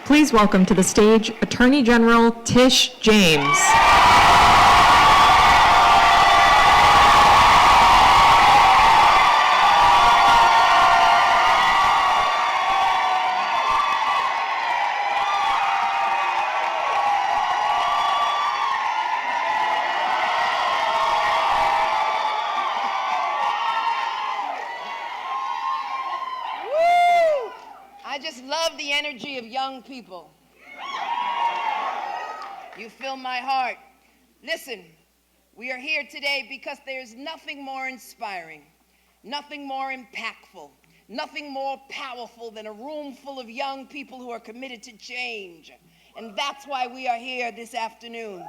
Please welcome to the stage Attorney General Tish James. I just love the energy of young people. You fill my heart. Listen, we are here today because there's nothing more inspiring, nothing more impactful, nothing more powerful than a room full of young people who are committed to change. And that's why we are here this afternoon.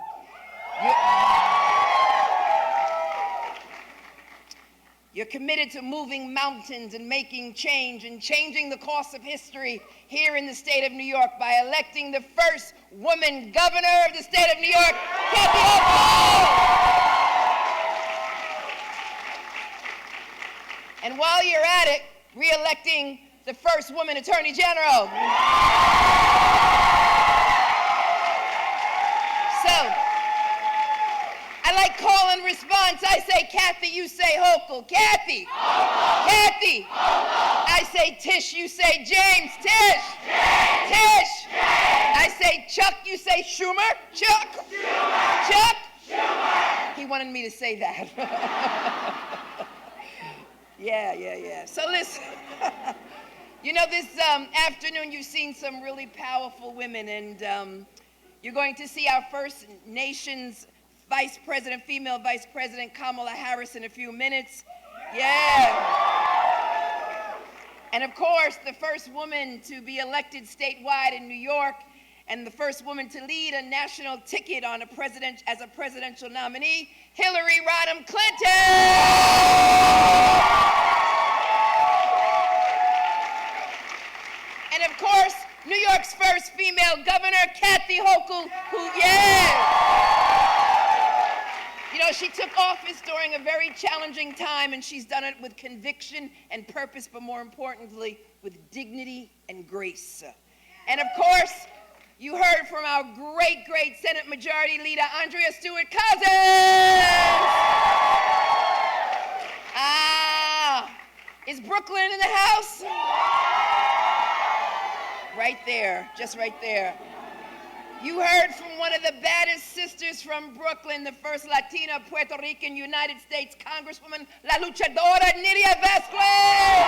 You're committed to moving mountains and making change and changing the course of history here in the state of New York by electing the first woman governor of the state of New York, Kathy Hochul. And while you're at it, re-electing the first woman attorney general. So, I like call and response. I say Kathy, you say Hochul. Kathy. Hochul. Kathy. Hochul. I say Tish, you say James. Tish. James. Tish. James. I say Chuck, you say Schumer. Chuck. Schumer. Chuck. Schumer. He wanted me to say that. Yeah. So listen, you know, this afternoon you've seen some really powerful women, and you're going to see our first nation's Vice President, female Vice President Kamala Harris in a few minutes. Yeah. And of course, the first woman to be elected statewide in New York and the first woman to lead a national ticket on as a presidential nominee, Hillary Rodham Clinton. And of course, New York's first female governor, Kathy Hochul, you know, she took office during a very challenging time, and she's done it with conviction and purpose, but more importantly, with dignity and grace. And of course, you heard from our great Senate Majority Leader, Andrea Stewart-Cousins. Is Brooklyn in the house? Right there, just right there. You heard from one of the baddest sisters from Brooklyn, the first Latina Puerto Rican United States Congresswoman, La Luchadora Nidia Vasquez.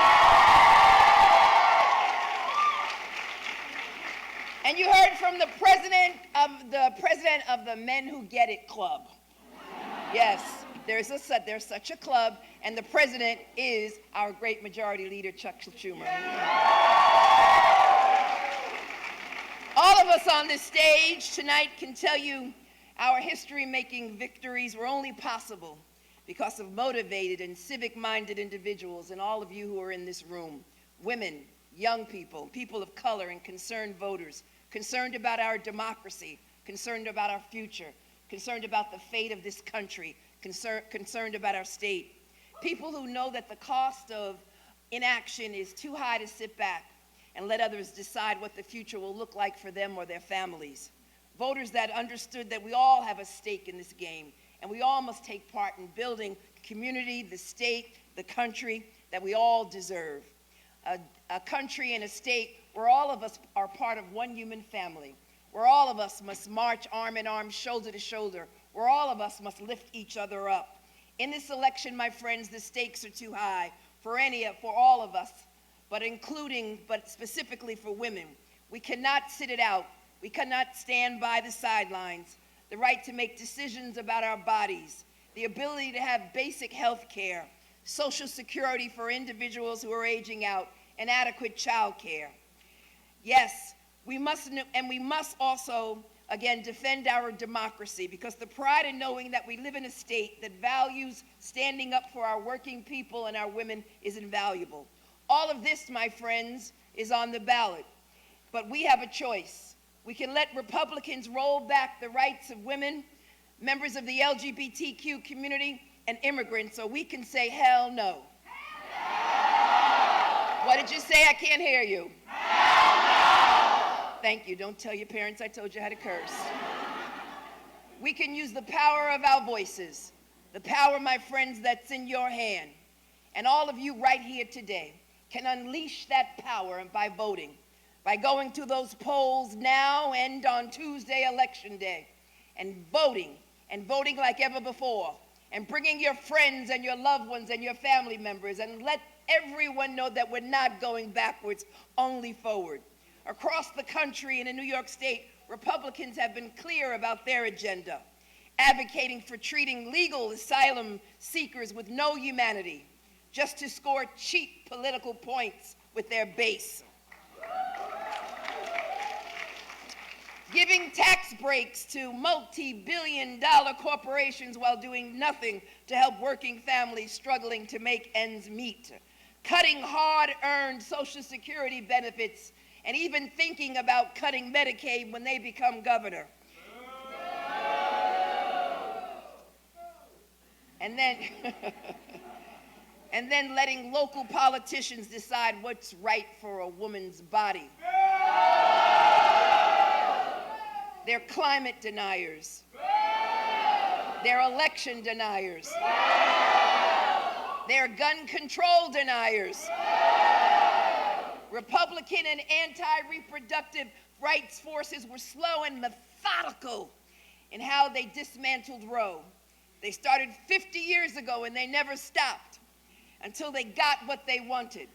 And you heard from the president of the Men Who Get It Club. Yes, there's such a club, and the president is our great majority leader, Chuck Schumer. All of us on this stage tonight can tell you our history-making victories were only possible because of motivated and civic-minded individuals, and all of you who are in this room, women, young people, people of color, and concerned voters, concerned about our democracy, concerned about our future, concerned about the fate of this country, concerned about our state. People who know that the cost of inaction is too high to sit back and let others decide what the future will look like for them or their families. Voters that understood that we all have a stake in this game, and we all must take part in building the community, the state, the country that we all deserve. A country and a state where all of us are part of one human family, where all of us must march arm in arm, shoulder to shoulder, where all of us must lift each other up. In this election, my friends, the stakes are too high for all of us, but specifically for women. We cannot sit it out. We cannot stand by the sidelines. The right to make decisions about our bodies, the ability to have basic health care, Social Security for individuals who are aging out, and adequate child care. Yes, we must also, again, defend our democracy, because the pride in knowing that we live in a state that values standing up for our working people and our women is invaluable. All of this, my friends, is on the ballot, but we have a choice. We can let Republicans roll back the rights of women, members of the LGBTQ community, and immigrants, or we can say hell no. Hell no. What did you say? I can't hear you. Hell no. Thank you. Don't tell your parents I told you how to curse. We can use the power of our voices, the power, my friends, that's in your hand. And all of you right here today can unleash that power by voting, by going to those polls now and on Tuesday, Election Day, and voting like ever before, and bringing your friends and your loved ones and your family members, and let everyone know that we're not going backwards, only forward. Across the country and in New York State, Republicans have been clear about their agenda, advocating for treating legal asylum seekers with no humanity, just to score cheap political points with their base. Giving tax breaks to multi-billion-dollar corporations while doing nothing to help working families struggling to make ends meet. Cutting hard-earned Social Security benefits, and even thinking about cutting Medicaid when they become governor. And then letting local politicians decide what's right for a woman's body. They're climate deniers. They're election deniers. They're gun control deniers. Republican and anti-reproductive rights forces were slow and methodical in how they dismantled Roe. They started 50 years ago and they never stopped until they got what they wanted.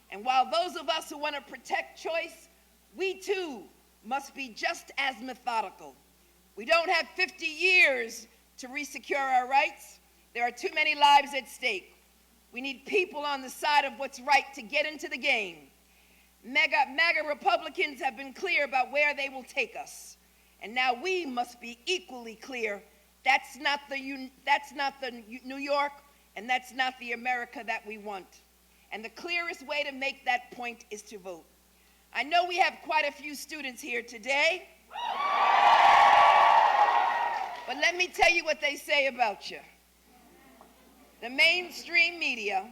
And while those of us who want to protect choice, we too must be just as methodical. We don't have 50 years to resecure our rights. There are too many lives at stake. We need people on the side of what's right to get into the game. MAGA Republicans have been clear about where they will take us. And now we must be equally clear. That's not the New York, and that's not the America that we want. And the clearest way to make that point is to vote. I know we have quite a few students here today, but let me tell you what they say about you. The mainstream media,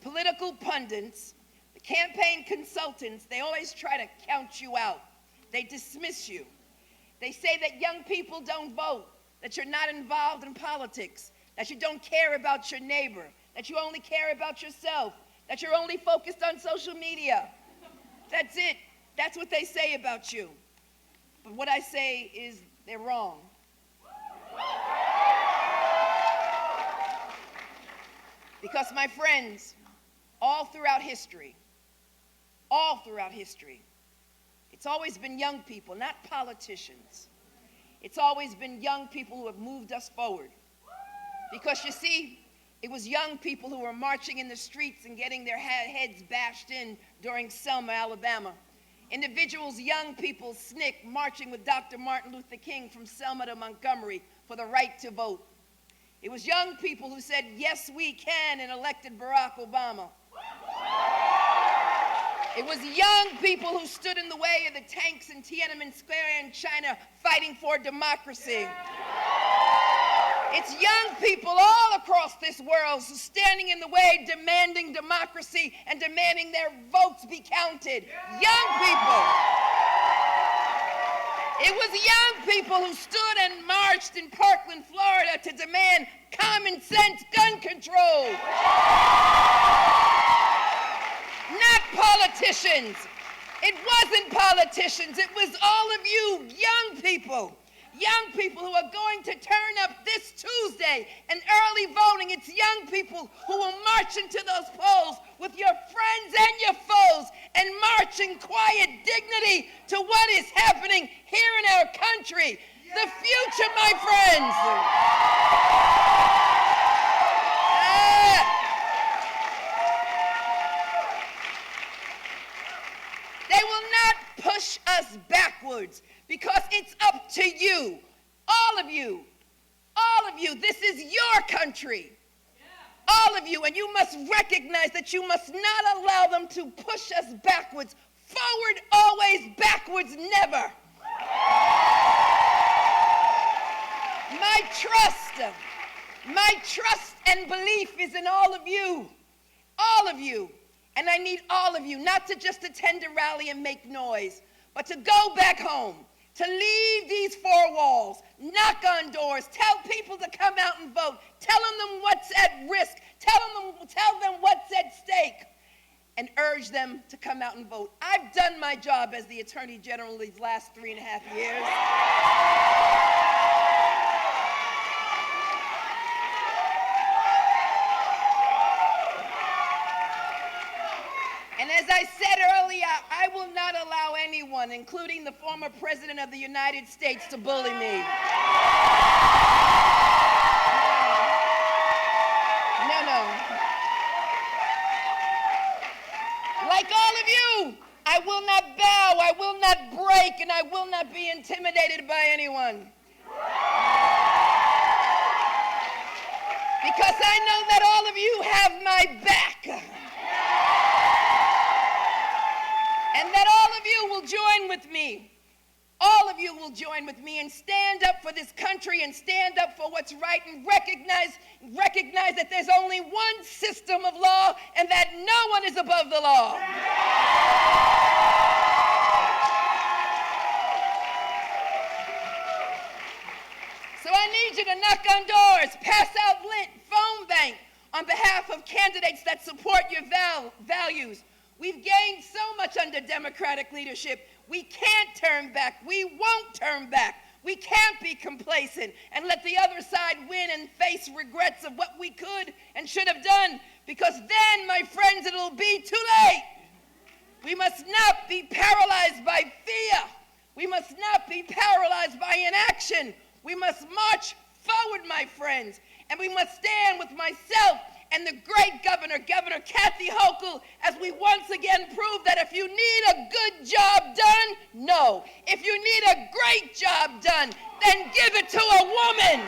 political pundits, the campaign consultants, they always try to count you out. They dismiss you. They say that young people don't vote, that you're not involved in politics, that you don't care about your neighbor, that you only care about yourself, that you're only focused on social media. That's it. That's what they say about you. But what I say is they're wrong. Because, my friends, all throughout history, it's always been young people, not politicians. It's always been young people who have moved us forward. Because, you see, it was young people who were marching in the streets and getting their heads bashed in during Selma, Alabama. Individuals, young people, SNCC, marching with Dr. Martin Luther King from Selma to Montgomery for the right to vote. It was young people who said, yes, we can, and elected Barack Obama. It was young people who stood in the way of the tanks in Tiananmen Square in China fighting for democracy. It's young people all across this world standing in the way, demanding democracy and demanding their votes be counted. Young people. It was young people who stood and marched in Parkland, Florida to demand common sense gun control. Not politicians. It wasn't politicians. It was all of you, young people. Young people who are going to turn up this Tuesday and early voting. It's young people who will march into those polls with your friends and your foes and march in quiet dignity to what is happening here in our country. The future, my friends. They will not push us backwards. Because it's up to you, all of you, this is your country, all of you, and you must recognize that you must not allow them to push us backwards. Forward always, backwards never. My trust and belief is in all of you, and I need all of you, not to just attend a rally and make noise, but to go back home, to leave these four walls, knock on doors, tell people to come out and vote, tell them what's at risk, tell them what's at stake, and urge them to come out and vote. I've done my job as the Attorney General these last 3.5 years. And as I said earlier, I will not allow anyone, including the former President of the United States, to bully me. No. Like all of you, I will not bow, I will not break, and I will not be intimidated by anyone. Because I know that all of you have my back. And that all of you will join with me. All of you will join with me and stand up for this country and stand up for what's right and recognize that there's only one system of law and that no one is above the law. So I need you to knock on doors, pass out lint, phone bank on behalf of candidates that support your values. We've gained so much under Democratic leadership. We can't turn back. We won't turn back. We can't be complacent and let the other side win and face regrets of what we could and should have done, because then, my friends, it'll be too late. We must not be paralyzed by fear. We must not be paralyzed by inaction. We must march forward, my friends, and we must stand with myself and the great Governor Kathy Hochul, as we once again prove that if you need a good job done, no. If you need a great job done, then give it to a woman.